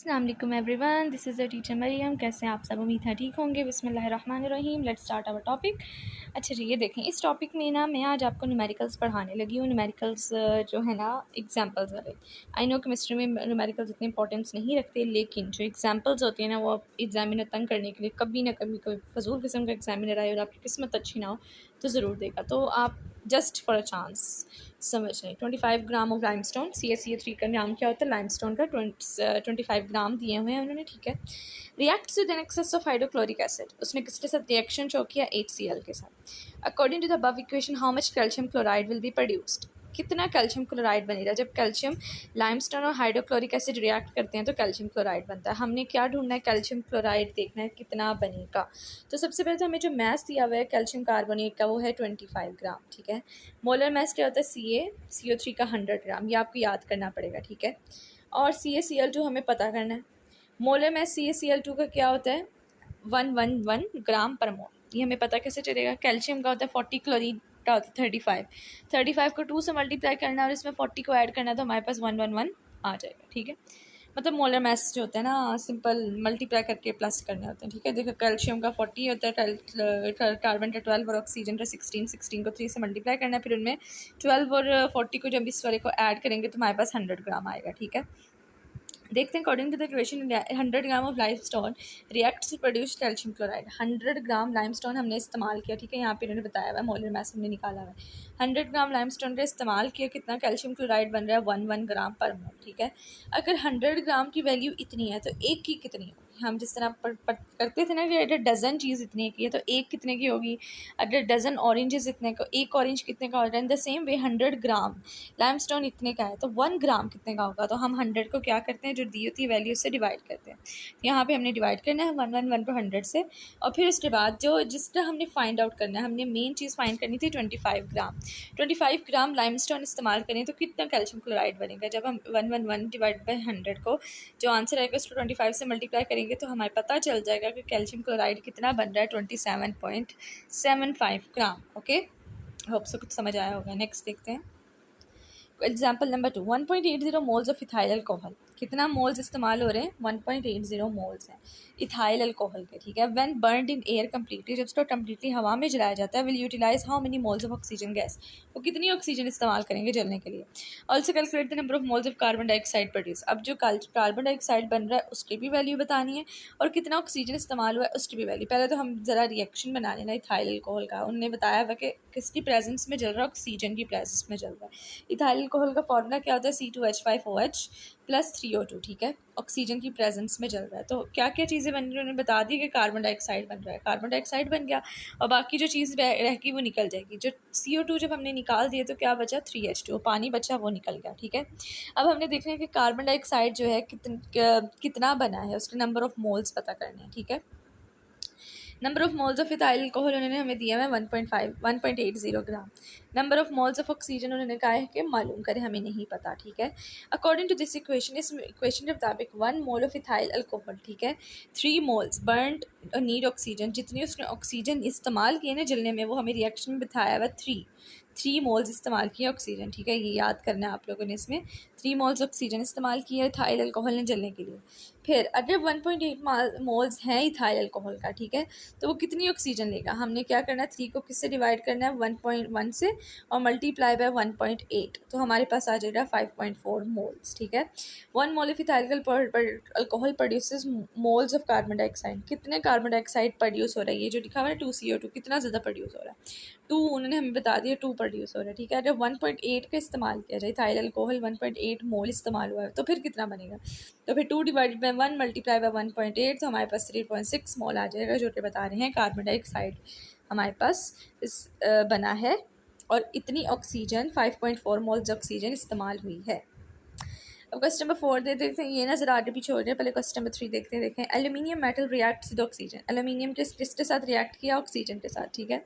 अस्सलाम वालेकुम everyone, this is the teacher Mariam. कैसे हैं आप सब? उम्मीद है ठीक होंगे। बिस्मिल्लाहिर्रहमानिर्रहीम। Let's start our topic. अच्छा जी, ये देखें, इस टॉपिक में ना मैं आज आपको न्यूमेरिकल्स पढ़ाने लगी हूँ। न्यूमेरिकल्स जो है ना एग्जांपल्स वाले। आई नो केमिस्ट्री में न्यूमेरिकल्स इतने इंपॉर्टेंस नहीं रखते, लेकिन जो एग्जांपल्स होती हैं ना वो एग्जामिनर तंग करने के लिए कभी ना कभी कोई फजूल किस्म का एग्जामिनर आए और आपकी किस्मत अच्छी ना हो तो ज़रूर देगा। तो आप जस्ट फॉर अ चांस समझ लें। 25 ग्राम ऑफ लाइमस्टोन, CaCO3 का नाम क्या होता है? लाइमस्टोन का 25 ग्राम दिए हुए हैं उन्होंने, ठीक है। Reacts with an excess of hydrochloric acid, उसने किसके साथ रिएक्शन शो किया? HCl के साथ। According to the above equation how much calcium chloride will be produced, कितना कैल्शियम क्लोराइड बनेगा? जब कैल्शियम लाइमस्टोन और हाइड्रोक्लोरिक एसिड रिएक्ट करते हैं तो कैल्शियम क्लोराइड बनता है। हमने क्या ढूंढना है? कैल्शियम क्लोराइड देखना है कितना बनेगा। तो सबसे पहले तो हमें जो मैथ दिया हुआ है कैल्शियम कार्बोनेट का वो है 25 ग्राम, ठीक है। मोलर मैथ क्या होता है? CaCO3 का 100 ग्राम, ये आपको याद करना पड़ेगा, ठीक है। और CaCl2 हमें पता करना है। मोलर मैथ CaCl2 का क्या होता है? 111 ग्राम पर मोल। ये हमें पता कैसे चलेगा? कैल्शियम का होता है 40, क्लोरीन का होता है 35 को 2 से मल्टीप्लाई करना है और इसमें 40 को ऐड करना है तो हमारे पास 111 आ जाएगा, ठीक है। मतलब मोलर मैथ्स जो होता है ना सिंपल मल्टीप्लाई करके प्लस करने होते हैं, ठीक है। देखो कैल्शियम का 40 होता है, कार्बन का 12 और ऑक्सीजन का 16 को 3 से मल्टीप्लाई करना है, फिर उनमें 12 और 40 को जब इस वाले को ऐड करेंगे तो हमारे पास 100 ग्राम आएगा, ठीक है। देखते हैं according to the equation 100 gram of limestone reacts to produce calcium chloride. 100 gram limestone हमने इस्तेमाल किया, ठीक है। यहाँ पे इन्होंने बताया हुआ है, मोलर मैथ हमने निकाला हुआ है। 100 ग्राम लाइमस्टोन का इस्तेमाल किया, कितना कैल्शियम क्लोराइड बन रहा है? 11 ग्राम पर मोल, ठीक है। अगर 100 ग्राम की वैल्यू इतनी है तो एक की कितनी होगी? हम जिस तरह करते थे ना कि अगर डजन चीज़ इतने की है तो एक कितने की होगी? अगर डजन ऑरेंजेस इतने का, एक ऑरेंज कितने का हो रहा है? In the same way 100 gram limestone इतने का है तो 1 ग्राम कितने का होगा? तो हम 100 को क्या करते हैं, जो दी होती है वैल्यू से डिवाइड करते हैं। यहाँ पे हमने डिवाइड करना है 111 को 100 से, और फिर उसके बाद जो जिस तरह हमने फाइंड आउट करना है, हमने मेन चीज़ फाइंड करनी थी 25 ग्राम लाइमस्टोन इस्तेमाल करें तो कितना कैल्शियम क्लोराइड बनेगा। जब हम 111 डिवाइड बाई 100 को जो आंसर आएगा उसको 25 से मल्टीप्लाई करेंगे तो हमें पता चल जाएगा कि कैल्शियम क्लोराइड कितना बन रहा है? 27.75 ग्राम। ओके, होप सो कुछ समझ आया होगा। नेक्स्ट देखते हैं example number 2। 1.80 moles of ethyl alcohol, कितना मोल्स इस्तेमाल हो रहे हैं? 1.80 मोल्स हैं इथाइल अल्कोहल के, ठीक है। When burned in air completely, जब इसको कम्प्लीटली हवा में जलाया जाता है, will utilize how many moles of oxygen gas, वो कितनी ऑक्सीजन इस्तेमाल करेंगे जलने के लिए। Also calculate the number of moles of carbon dioxide produce, अब जो कार्बन डाइऑक्साइड बन रहा है उसकी भी वैल्यू बतानी है और कितना ऑक्सीजन इस्तेमाल हुआ है उसकी भी वैल्यू। पहले तो हम ज़रा रिएक्शन बना लेना इथाइल अल्कोहल का। उन्होंने बताया हुआ कि किसकी प्रेजेंस में जल रहा है? ऑक्सीजन की प्रेजेंस में जल रहा है। इथाइल अल्कोहल का फॉर्मूला क्या होता है? C2H5OH प्लस 3O2, ठीक है। ऑक्सीजन की प्रेजेंस में जल रहा है तो क्या क्या चीज़ें बन रही हैं? उन्होंने बता दी कि कार्बन डाइऑक्साइड बन रहा है, कार्बन डाइऑक्साइड बन गया और बाकी जो चीज़ रह गई वो निकल जाएगी। जो CO2 जब हमने निकाल दिए तो क्या बचा? 3H2, पानी बचा, वो निकल गया, ठीक है। अब हमने देखना है कि कार्बन डाइऑक्साइड जो है कितना बना है, उसके नंबर ऑफ मोल्स पता करने हैं, ठीक है। Number of moles of ethyl alcohol उन्होंने हमें दिया है 1.80 gram. Number of moles of oxygen उन्होंने कहा है कि मालूम करें, हमें नहीं पता, ठीक है। अकॉर्डिंग टू दिस इक्वेशन, इस इक्वेशन के मुताबिक 1 मोल ऑफ इथाइल अल्कोहल, ठीक है, 3 मोल्स बर्नड नीड ऑक्सीजन, जितनी उसने ऑक्सीजन इस्तेमाल किए ना जलने में वो हमें रिएक्शन में बताया हुआ 3 मोल्स इस्तेमाल किए ऑक्सीजन, ठीक है। ये याद करना है आप लोगों ने, इसमें 3 मोल्स ऑक्सीजन इस्तेमाल किया इथाइल अल्कोहल ने जलने के लिए। फिर अगर 1.8 मोल्स हैं इथाइल अल्कोहल का, ठीक है, तो वो कितनी ऑक्सीजन लेगा? हमने क्या करना है? 3 को किससे डिवाइड करना है? 1.1 से, और मल्टीप्लाई बाय 1.8 तो हमारे पास आ जाएगा 5.4 मोल्स, ठीक है। 1 mole of ethyl alcohol produces moles of carbon dioxide, कितने कार्बन डाइऑक्साइड प्रोड्यूस हो रहा है? ये जो लिखा हुआ है 2CO2, कितना ज़्यादा प्रोड्यूस हो रहा है? 2, उन्होंने हमें बता दिया 2 प्रोड्यूस हो रहा है, ठीक है। अगर 1.8 का इस्तेमाल किया जाए, इथाइल अल्कोहल 1.8 मोल इस्तेमाल हुआ है तो फिर कितना बनेगा? तो फिर 2 डिवाइडेड बाई 1 मल्टीप्लाई बाई 1.8 तो हमारे पास 3.6 मोल आ जाएगा, जो कि बता रहे हैं कार्बन डाइऑक्साइड हमारे पास बना है और इतनी ऑक्सीजन 5.4 मोल्स ऑक्सीजन इस्तेमाल हुई है। अब क्वेश्चन नंबर 4 देखते हैं, ये ना जरा आगे पीछे हो रहे हैं। पहले क्वेश्चन नंबर 3 देखते हैं। देखें, aluminium metal react with oxygen, aluminium किसके साथ रिएक्ट किया? ऑक्सीजन के साथ, ठीक है।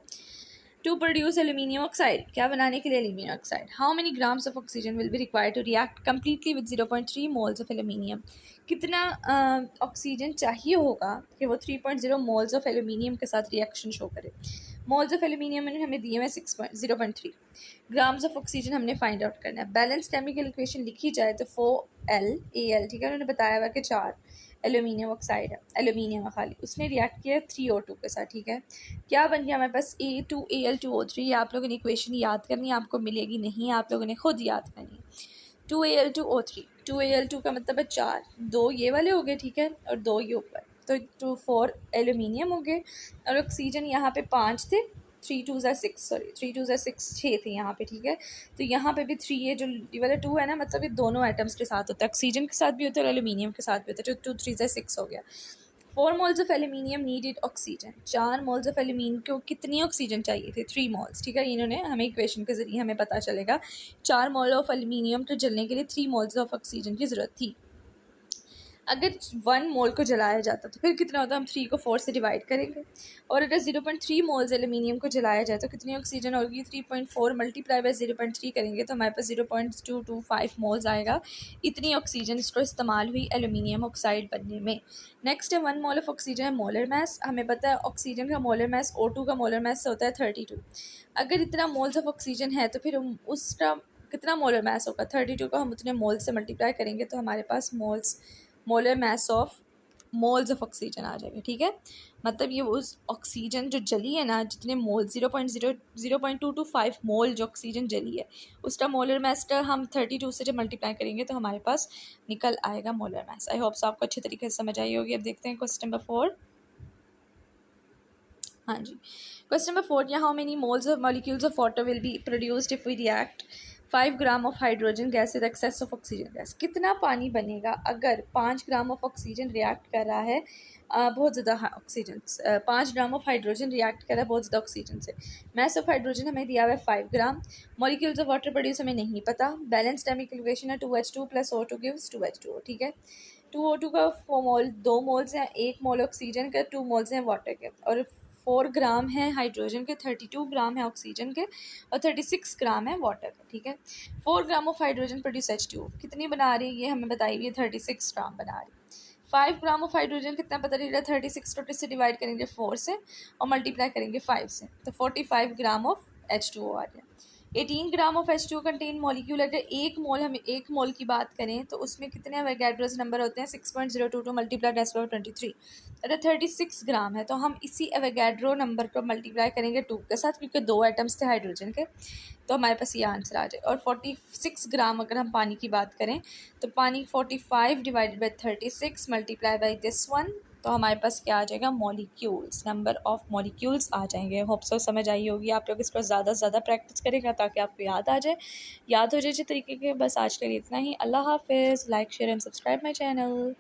टू प्रोड्यूस एल्यूमिनियम ऑक्साइड, क्या बनाने के लिए? Aluminium oxide. How many grams of oxygen will be required to react completely with 0.3 moles of aluminium, कितना ऑक्सीजन चाहिए होगा कि वो 3.0 मोल्स ऑफ एल्यूमिनियम के साथ रिएक्शन शो करे? मोल्स ऑफ एल्यूमिनियम हमें दिए हुए 0.3 ग्राम्स ऑफ ऑक्सीजन हमने फाइंड आउट करना है। बैलेंस केमिकल इक्वेशन लिखी जाए तो 4Al, ठीक है, उन्होंने बताया हुआ कि 4 एल्यूमिनियम ऑक्साइड है, एल्यूमिनियम है खाली, उसने रिएक्ट किया 3O2 के साथ, ठीक है। क्या बन गया हमारे पास A2Al2O3। आप लोगों ने इक्वेशन याद करनी है, आपको मिलेगी नहीं, आप लोगों ने खुद याद करनी है। 2Al2O3, 2Al2 का मतलब है 4, 2 ये वाले हो गए, ठीक है, और 2 ये ऊपर, तो 4 एल्यूमिनियम हो गए, और ऑक्सीजन यहाँ पे 5 थे, 3 2 6 6 थे यहाँ पे, ठीक है। तो यहाँ पे भी 3 है, जो ये वाला 2 है ना, मतलब ये दोनों एटम्स के साथ होता है, ऑक्सीजन के साथ भी होता है और एल्यूमिनियम के साथ भी होता है, तो 2 3 6 हो गया। 4 moles of aluminium needed oxygen, 4 moles of aluminium को कितनी ऑक्सीजन चाहिए थे, 3 मोल्स, ठीक है। इन्होंने हमें इक्वेशन के जरिए हमें पता चलेगा 4 मोल ऑफ एल्यूमिनियम को जलने के लिए 3 मोल्स ऑफ ऑक्सीजन की ज़रूरत थी। अगर 1 मोल को जलाया जाता तो फिर कितना होता, हम 3 को 4 से डिवाइड करेंगे, और अगर 0.3 मोल्स एल्यूमिनियम को जलाया जाए तो कितनी ऑक्सीजन होगी, 3.4 मल्टीप्लाई बाय 0.3 करेंगे तो हमारे पास 0.225 मोल्स आएगा। इतनी ऑक्सीजन इसको इस्तेमाल हुई एल्यूमिनियम ऑक्साइड बनने में। नेक्स्ट है 1 मोल ऑफ ऑक्सीजन है मोलर मास। हमें पता है ऑक्सीजन का मोलर मास O2 का मोलर मास होता है 32। अगर इतना मोल्स ऑफ ऑक्सीजन है तो फिर उसका कितना मोलर मास होगा, 32 को हम उतने मोल से मल्टीप्लाई करेंगे तो हमारे पास molar mass of moles of oxygen आ जाएगा, ठीक है। मतलब ये उस ऑक्सीजन जो जली है ना, जितने मोल 0.225 मोल जो ऑक्सीजन जली है, उसका मोलर मास का हम 32 से जब मल्टीप्लाई करेंगे तो हमारे पास निकल आएगा मोलर मास। आई होप आपको अच्छे तरीके से समझ आई होगी। अब देखते हैं क्वेश्चन नंबर 4। हाँ जी, क्वेश्चन नंबर 4, या how many moles of molecules of water will be produced if we react 5 gram of hydrogen gas with excess of oxygen gas. कितना पानी बनेगा अगर 5 ग्राम ऑफ ऑक्सीजन रिएक्ट कर रहा है बहुत ज़्यादा oxygen, 5 gram of hydrogen react कर रहा है बहुत ज़्यादा ऑक्सीजन से। मैस ऑफ हाइड्रोजन हमें दिया हुआ है 5 ग्राम। मॉलिक्यूल्स ऑफ वाटर प्रोड्यूस हमें नहीं पता। बैलेंस केमिकल इक्वेशन है 2H2 + O2 गिव्स 2H2O, ठीक है। 2O2 का 2 मोल्स हैं, 1 मोल ऑक्सीजन के, 2 मोल्स हैं वाटर के, और 4 ग्राम है हाइड्रोजन के, 32 ग्राम है ऑक्सीजन के, और 36 ग्राम है वाटर के, ठीक है। 4 ग्राम ऑफ हाइड्रोजन प्रोड्यूस H2O कितनी बना रही है, ये हमें बताई हुई है 36 ग्राम बना रही है। 5 ग्राम ऑफ हाइड्रोजन कितना पता चल रहा है, 36 को से डिवाइड करेंगे 4 से और मल्टीप्लाई करेंगे 5 से, तो 45 ग्राम ऑफ H2O आ रहा है। 18 gram of H2O contain molecule. अगर एक मोल की बात करें तो उसमें कितने एवोगाड्रोस नंबर होते हैं, 6.022 मल्टीप्लाई 10^23। अगर 36 ग्राम है तो हम इसी एवोगाड्रो नंबर को मल्टीप्लाई करेंगे 2 के साथ, क्योंकि 2 एटम्स थे हाइड्रोजन के, तो हमारे पास ये आंसर आ जाए। और 46 ग्राम अगर हम पानी की बात करें तो पानी 45 divided by 36 multiply by this one, तो हमारे पास क्या आ जाएगा, मॉलिक्यूल्स, नंबर ऑफ मॉलिक्यूल्स आ जाएंगे। होप सो समझ आई होगी। आप लोग इसको ज़्यादा से ज़्यादा प्रैक्टिस करेगा ताकि आपको याद आ जाए, याद हो जाए अच्छे तरीके के। बस आज के लिए इतना ही। अल्लाह हाफिज़। Like share and subscribe my channel.